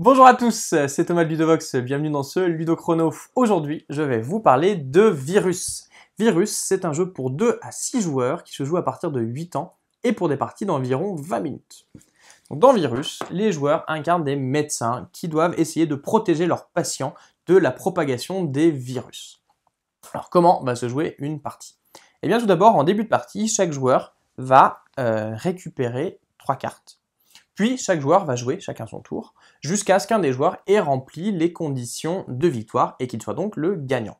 Bonjour à tous, c'est Thomas de Ludovox, bienvenue dans ce Ludochrono. Aujourd'hui, je vais vous parler de Virus. Virus, c'est un jeu pour 2 à 6 joueurs qui se joue à partir de 8 ans et pour des parties d'environ 20 minutes. Donc dans Virus, les joueurs incarnent des médecins qui doivent essayer de protéger leurs patients de la propagation des virus. Alors comment va se jouer une partie? Eh bien tout d'abord, en début de partie, chaque joueur va récupérer 3 cartes. Puis chaque joueur va jouer, chacun son tour, jusqu'à ce qu'un des joueurs ait rempli les conditions de victoire et qu'il soit donc le gagnant.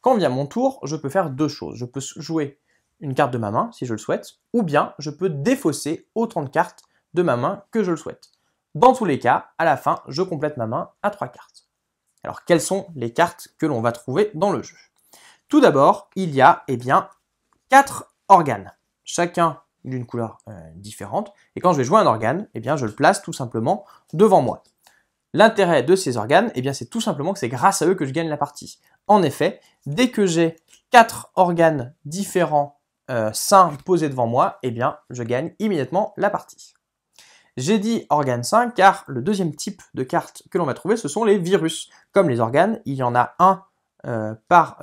Quand vient mon tour, je peux faire deux choses. Je peux jouer une carte de ma main, si je le souhaite, ou bien je peux défausser autant de cartes de ma main que je le souhaite. Dans tous les cas, à la fin, je complète ma main à 3 cartes. Alors, quelles sont les cartes que l'on va trouver dans le jeu? Tout d'abord, il y a 4 organes, chacun d'une couleur différente, et quand je vais jouer un organe, je le place tout simplement devant moi. L'intérêt de ces organes, c'est tout simplement que c'est grâce à eux que je gagne la partie. En effet, dès que j'ai 4 organes différents sains posés devant moi, je gagne immédiatement la partie. J'ai dit organe sain car le deuxième type de carte que l'on va trouver, ce sont les virus. Comme les organes, il y en a un par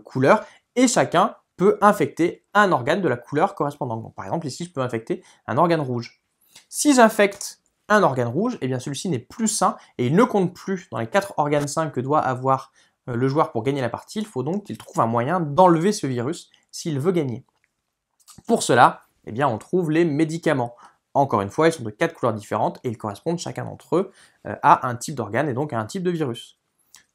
couleur, et chacun peut infecter un organe de la couleur correspondante. Donc, par exemple, ici, je peux infecter un organe rouge. Si j'infecte un organe rouge, celui-ci n'est plus sain et il ne compte plus dans les 4 organes sains que doit avoir le joueur pour gagner la partie. Il faut donc qu'il trouve un moyen d'enlever ce virus s'il veut gagner. Pour cela, on trouve les médicaments. Encore une fois, ils sont de 4 couleurs différentes et ils correspondent chacun d'entre eux à un type d'organe et donc à un type de virus.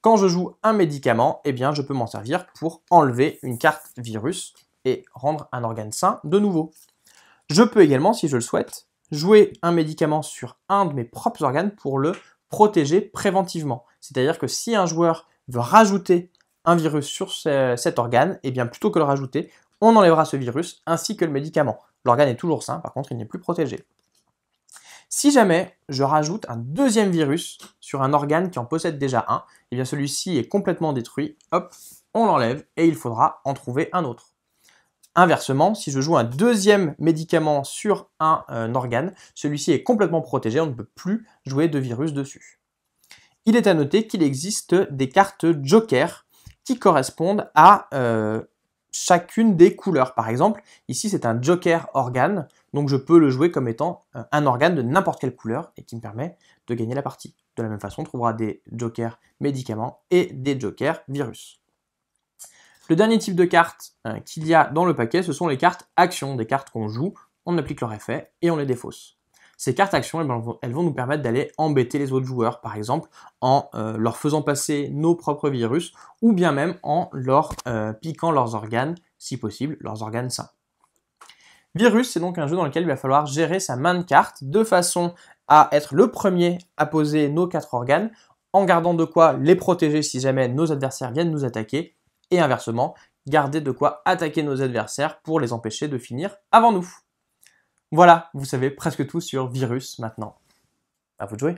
Quand je joue un médicament, je peux m'en servir pour enlever une carte virus et rendre un organe sain de nouveau. Je peux également, si je le souhaite, jouer un médicament sur un de mes propres organes pour le protéger préventivement. C'est-à-dire que si un joueur veut rajouter un virus sur cet organe, plutôt que le rajouter, on enlèvera ce virus ainsi que le médicament. L'organe est toujours sain, par contre il n'est plus protégé. Si jamais je rajoute un deuxième virus sur un organe qui en possède déjà un, celui-ci est complètement détruit, hop, on l'enlève et il faudra en trouver un autre. Inversement, si je joue un deuxième médicament sur un organe, celui-ci est complètement protégé, on ne peut plus jouer de virus dessus. Il est à noter qu'il existe des cartes Joker qui correspondent à chacune des couleurs. Par exemple, ici c'est un Joker organe, donc je peux le jouer comme étant un organe de n'importe quelle couleur et qui me permet de gagner la partie. De la même façon, on trouvera des Jokers médicaments et des Jokers virus. Le dernier type de cartes qu'il y a dans le paquet, ce sont les cartes actions, des cartes qu'on joue, on applique leur effet et on les défausse. Ces cartes actions, elles vont nous permettre d'aller embêter les autres joueurs, par exemple en leur faisant passer nos propres virus ou bien même en leur piquant leurs organes, si possible, leurs organes sains. Virus, c'est donc un jeu dans lequel il va falloir gérer sa main de cartes de façon à être le premier à poser nos 4 organes, en gardant de quoi les protéger si jamais nos adversaires viennent nous attaquer, et inversement, garder de quoi attaquer nos adversaires pour les empêcher de finir avant nous. Voilà, vous savez presque tout sur Virus maintenant. À vous de jouer.